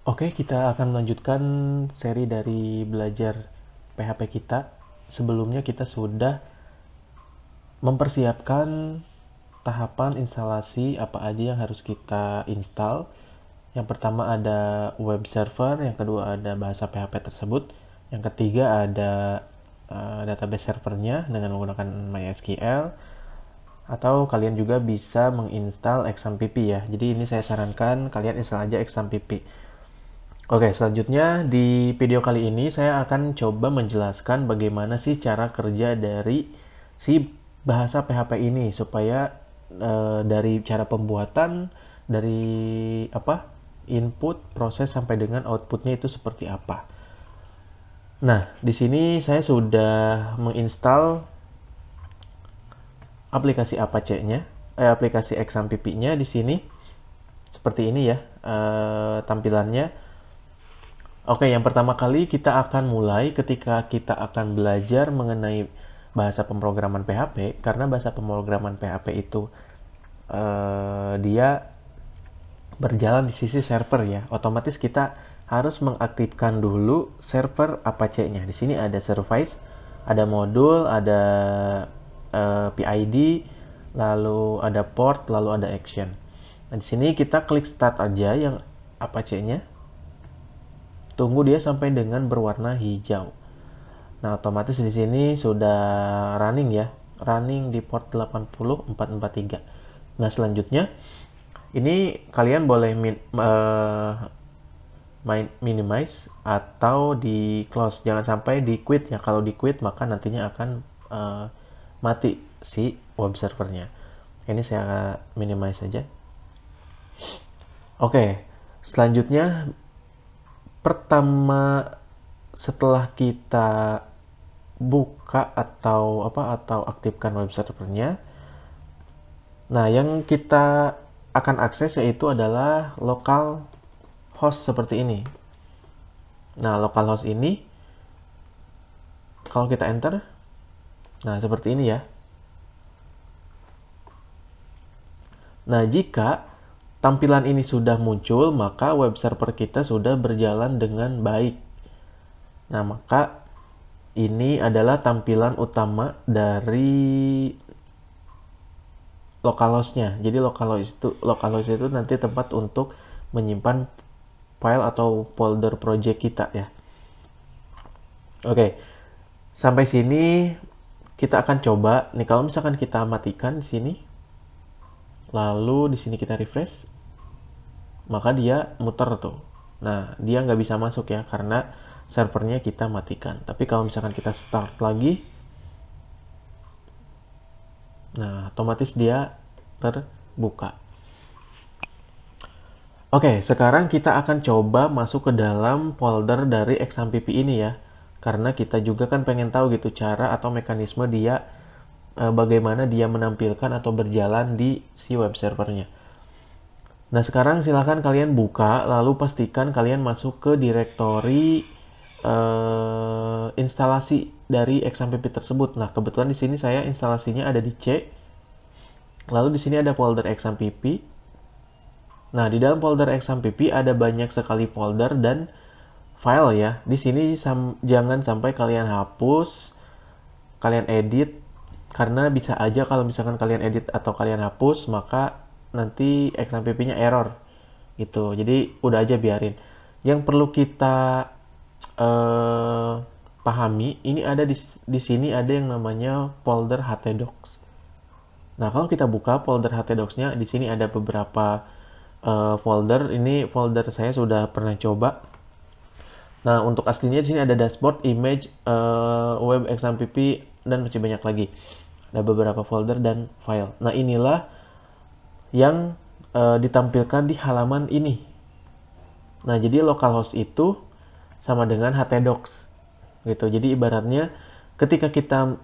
Oke, kita akan melanjutkan seri dari belajar PHP kita. Sebelumnya kita sudah mempersiapkan tahapan instalasi apa aja yang harus kita install. Yang pertama ada web server, yang kedua ada bahasa PHP tersebut, yang ketiga ada database servernya dengan menggunakan MySQL, atau kalian juga bisa menginstal XAMPP ya. Jadi ini saya sarankan kalian install aja XAMPP. Oke, selanjutnya di video kali ini saya akan coba menjelaskan bagaimana sih cara kerja dari si bahasa PHP ini supaya dari cara pembuatan, dari input, proses sampai dengan outputnya itu seperti apa. Nah, di sini saya sudah menginstal aplikasi Apache-nya, aplikasi XAMPP-nya di sini seperti ini ya tampilannya. Oke, yang pertama kali kita akan mulai ketika kita akan belajar mengenai bahasa pemrograman PHP, karena bahasa pemrograman PHP itu dia berjalan di sisi server ya. Otomatis kita harus mengaktifkan dulu server Apache-nya. Di sini ada service, ada modul, ada PID, lalu ada port, lalu ada action. Nah, di sini kita klik start aja yang Apache-nya. Tunggu dia sampai dengan berwarna hijau. Nah, otomatis di sini sudah running ya. Running di port 80443. Nah, selanjutnya ini kalian boleh minimize atau di close. Jangan sampai di quit ya. Kalau di quit maka nantinya akan mati si web servernya. Ini saya minimize saja. Oke, selanjutnya pertama setelah kita buka atau aktifkan web servernya, nah yang kita akan akses yaitu adalah local host seperti ini. Nah, local host ini kalau kita enter, nah seperti ini ya. Nah, jika tampilan ini sudah muncul, maka web server kita sudah berjalan dengan baik. Nah, maka ini adalah tampilan utama dari localhost-nya. Jadi localhost itu nanti tempat untuk menyimpan file atau folder project kita ya. Oke. Sampai sini kita akan coba nih, kalau misalkan kita matikan di sini. Lalu di sini kita refresh, maka dia muter tuh. Nah, dia nggak bisa masuk ya karena servernya kita matikan. Tapi kalau misalkan kita start lagi, nah otomatis dia terbuka. Oke, sekarang kita akan coba masuk ke dalam folder dari XAMPP ini ya. Karena kita juga kan pengen tahu gitu cara atau mekanisme dia bagaimana dia menampilkan atau berjalan di si web servernya. Nah, sekarang silahkan kalian buka, lalu pastikan kalian masuk ke direktori instalasi dari XAMPP tersebut. Nah, kebetulan di sini saya instalasinya ada di C. Lalu di sini ada folder XAMPP. Nah, di dalam folder XAMPP ada banyak sekali folder dan file ya. Di sini jangan sampai kalian hapus, kalian edit, karena bisa aja kalau misalkan kalian edit atau kalian hapus, maka nanti XAMPP-nya error gitu. Jadi udah aja biarin. Yang perlu kita pahami, ini ada di sini ada yang namanya folder htdocs. Nah, kalau kita buka folder htdocs-nya, di sini ada beberapa folder. Ini folder saya sudah pernah coba. Nah, untuk aslinya di sini ada dashboard, image, web XAMPP, dan masih banyak lagi. Ada beberapa folder dan file. Nah, inilah yang ditampilkan di halaman ini. Nah, jadi localhost itu sama dengan htdocs gitu. Jadi ibaratnya ketika kita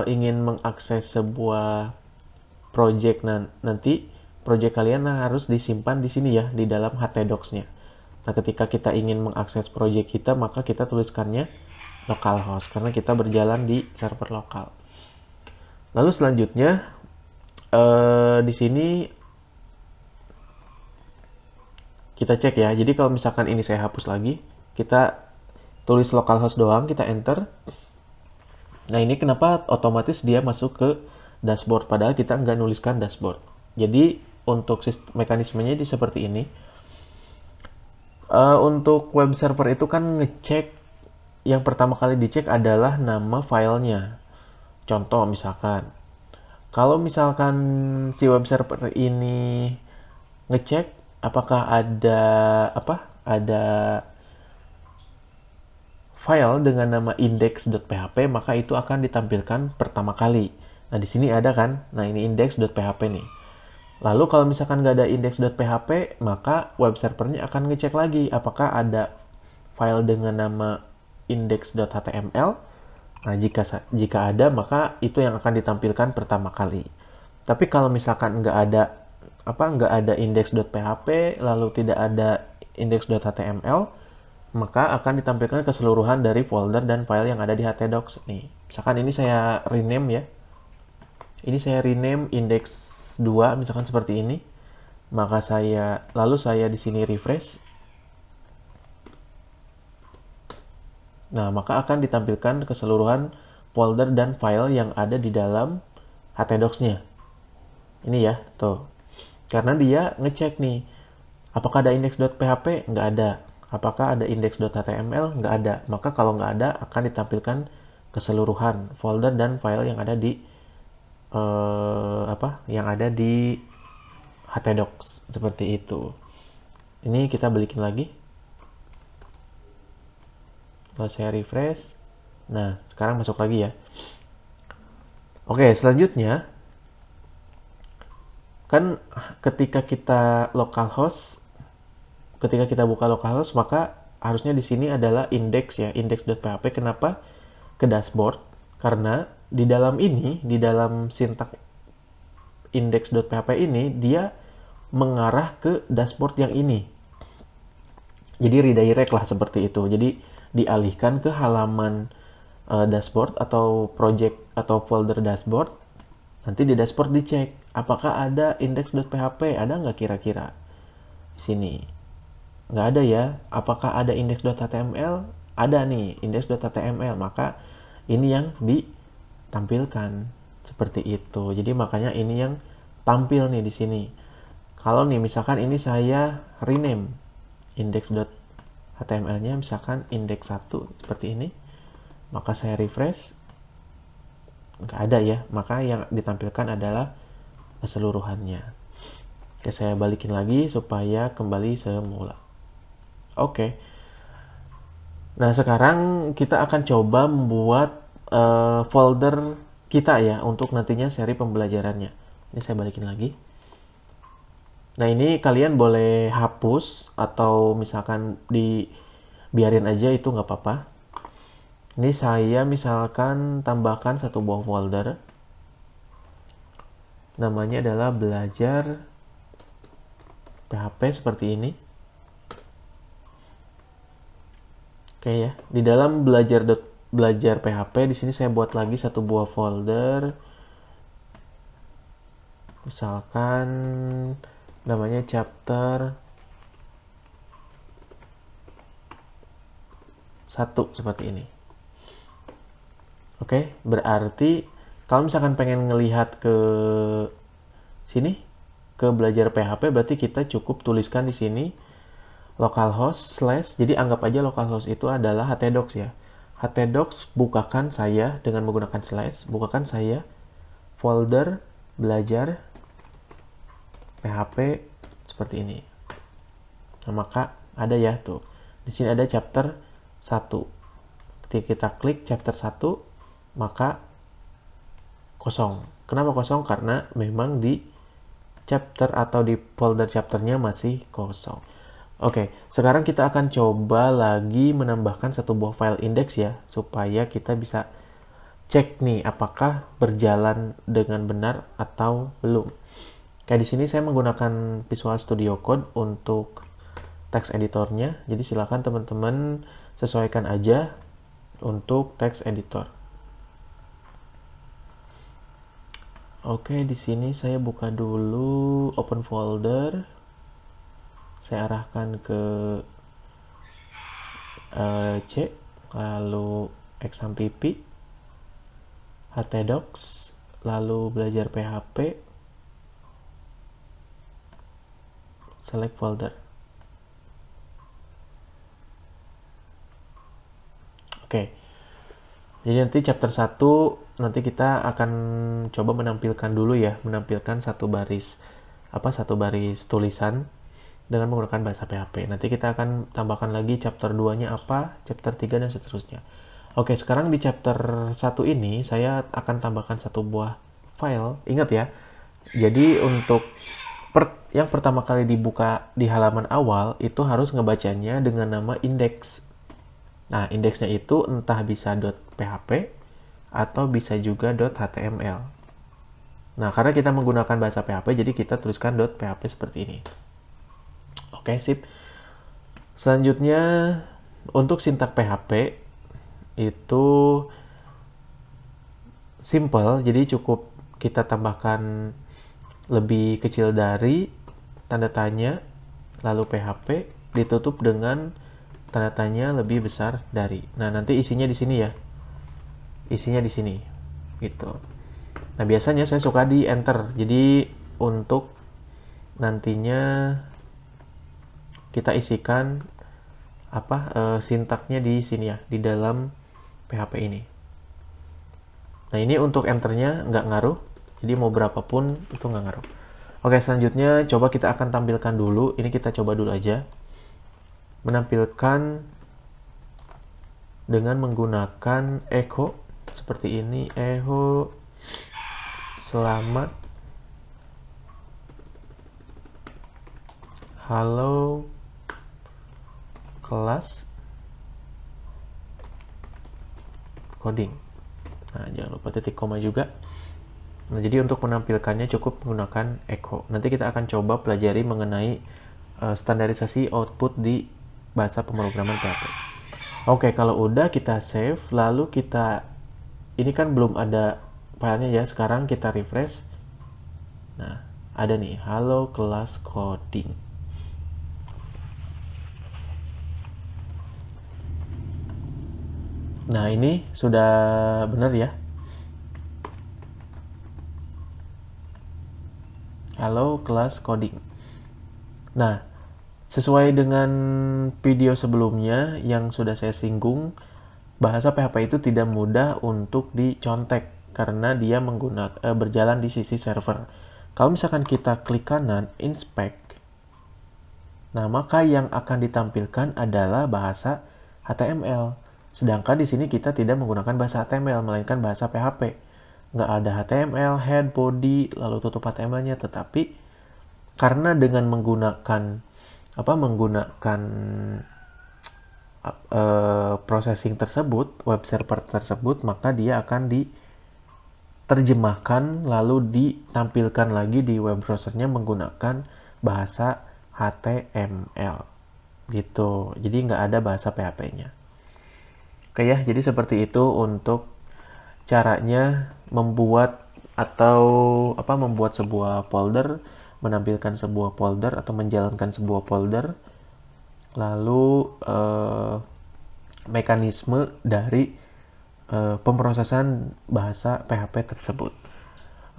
ingin mengakses sebuah project, nanti project kalian harus disimpan di sini ya, di dalam htdocs-nya. Nah, ketika kita ingin mengakses project kita, maka kita tuliskannya localhost karena kita berjalan di server lokal. Lalu selanjutnya di sini kita cek ya. Jadi kalau misalkan ini saya hapus lagi, kita tulis localhost doang, kita enter. Nah ini kenapa otomatis dia masuk ke dashboard, padahal kita nggak nuliskan dashboard. Jadi untuk mekanismenya di seperti ini. Untuk web server itu kan ngecek, yang pertama kali dicek adalah nama filenya. Contoh misalkan, kalau misalkan si web server ini ngecek apakah ada ada file dengan nama index.php, maka itu akan ditampilkan pertama kali. Nah, di sini ada kan? Nah, ini index.php nih. Lalu kalau misalkan nggak ada index.php, maka web servernya akan ngecek lagi apakah ada file dengan nama index.html. Nah, jika ada, maka itu yang akan ditampilkan pertama kali. Tapi kalau misalkan nggak ada index.php, lalu tidak ada index.html, maka akan ditampilkan keseluruhan dari folder dan file yang ada di htdocs nih. Misalkan ini saya rename ya. Ini saya rename index 2 misalkan seperti ini. Maka lalu saya di sini refresh. Nah, maka akan ditampilkan keseluruhan folder dan file yang ada di dalam htdocs-nya. Ini ya, tuh. Karena dia ngecek nih, apakah ada index.php? Nggak ada. Apakah ada index.html? Nggak ada. Maka kalau nggak ada, akan ditampilkan keseluruhan folder dan file yang ada di htdocs seperti itu. Ini kita balikin lagi. Lalu saya refresh. Nah, sekarang masuk lagi ya. Oke, selanjutnya kan ketika kita buka localhost, maka harusnya di sini adalah index ya, index.php. Kenapa ke dashboard? Karena di dalam sintak index.php ini, dia mengarah ke dashboard yang ini. Jadi redirect lah seperti itu. Jadi dialihkan ke halaman dashboard atau project atau folder dashboard. Nanti di dashboard dicek apakah ada index.php, ada nggak kira-kira di sini. Nggak ada ya. Apakah ada index.html? Ada nih, index.html. Maka ini yang ditampilkan seperti itu. Jadi makanya ini yang tampil nih di sini. Kalau nih misalkan ini saya rename index.html-nya misalkan index 1 seperti ini. Maka saya refresh. Nggak ada ya. Maka yang ditampilkan adalah keseluruhannya. Oke, saya balikin lagi supaya kembali semula. Oke. Nah, sekarang kita akan coba membuat folder kita ya untuk nantinya seri pembelajarannya. Ini saya balikin lagi. Nah, ini kalian boleh hapus atau misalkan biarin aja, itu nggak apa-apa. Ini saya misalkan tambahkan satu buah folder. Namanya adalah belajar PHP seperti ini. Oke ya, di dalam belajar PHP di sini saya buat lagi satu buah folder. Misalkan namanya chapter 1 seperti ini. Oke, berarti kalau misalkan pengen ngelihat ke sini, ke belajar PHP, berarti kita cukup tuliskan di sini localhost / jadi anggap aja localhost itu adalah htdocs ya. Htdocs bukakan saya dengan menggunakan / bukakan saya folder belajar PHP seperti ini. Nah, maka ada ya tuh. Di sini ada chapter 1. Ketika kita klik chapter 1, maka kosong. Kenapa kosong? Karena memang di chapter atau di folder chapternya masih kosong. Oke, sekarang kita akan coba lagi menambahkan satu buah file index ya, supaya kita bisa cek nih apakah berjalan dengan benar atau belum. Kayak di sini saya menggunakan Visual Studio Code untuk text editornya, jadi silakan teman-teman sesuaikan aja untuk text editor. Oke, di sini saya buka dulu open folder. saya arahkan ke C, lalu XAMPP, htdocs, lalu belajar PHP, select folder. Oke. Jadi nanti chapter 1 nanti kita akan coba menampilkan dulu ya, menampilkan satu baris tulisan dengan menggunakan bahasa PHP. Nanti kita akan tambahkan lagi chapter 2-nya apa, chapter 3 dan seterusnya. Oke, sekarang di chapter 1 ini saya akan tambahkan satu buah file. Ingat ya. Jadi untuk yang pertama kali dibuka di halaman awal itu harus ngebacanya dengan nama index. Nah, indeksnya itu entah bisa .php atau bisa juga .html. Nah, karena kita menggunakan bahasa PHP, jadi kita tuliskan .php seperti ini. Oke, sip. Selanjutnya, untuk sintak PHP itu simple, jadi cukup kita tambahkan lebih kecil dari tanda tanya, lalu PHP ditutup dengan tanda tanya lebih besar dari. Nah, nanti isinya di sini ya. Isinya di sini. Gitu. Nah, biasanya saya suka di enter. Jadi, untuk nantinya kita isikan sintaknya di sini ya, di dalam PHP ini. Nah, ini untuk enternya nggak ngaruh. Jadi, mau berapapun itu nggak ngaruh. Oke, selanjutnya coba kita akan tampilkan dulu. Ini kita coba dulu aja. Menampilkan dengan menggunakan echo seperti ini, echo selamat halo kelas coding. Nah, jangan lupa titik koma juga. Nah, jadi untuk menampilkannya cukup menggunakan echo. Nanti kita akan coba pelajari mengenai standarisasi output di bahasa pemrograman PHP. Oke, kalau udah kita save, lalu ini kan belum ada filenya ya, sekarang kita refresh. Nah, ada nih, halo kelas coding. Nah, ini sudah benar ya. Halo kelas coding. Nah, sesuai dengan video sebelumnya yang sudah saya singgung, bahasa PHP itu tidak mudah untuk dicontek karena dia berjalan di sisi server. Kalau misalkan kita klik kanan, inspect, nah maka yang akan ditampilkan adalah bahasa HTML. Sedangkan di sini kita tidak menggunakan bahasa HTML, melainkan bahasa PHP. Nggak ada HTML, head, body, lalu tutup HTML-nya, tetapi karena dengan menggunakan processing tersebut, web server tersebut, maka dia akan diterjemahkan lalu ditampilkan lagi di web browsernya menggunakan bahasa HTML gitu. Jadi nggak ada bahasa PHP-nya. Oke ya, jadi seperti itu untuk caranya membuat membuat sebuah folder, menampilkan sebuah folder atau menjalankan sebuah folder, lalu mekanisme dari pemrosesan bahasa PHP tersebut.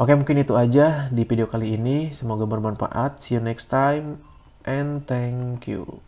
Oke, mungkin itu aja di video kali ini. Semoga bermanfaat. See you next time and thank you.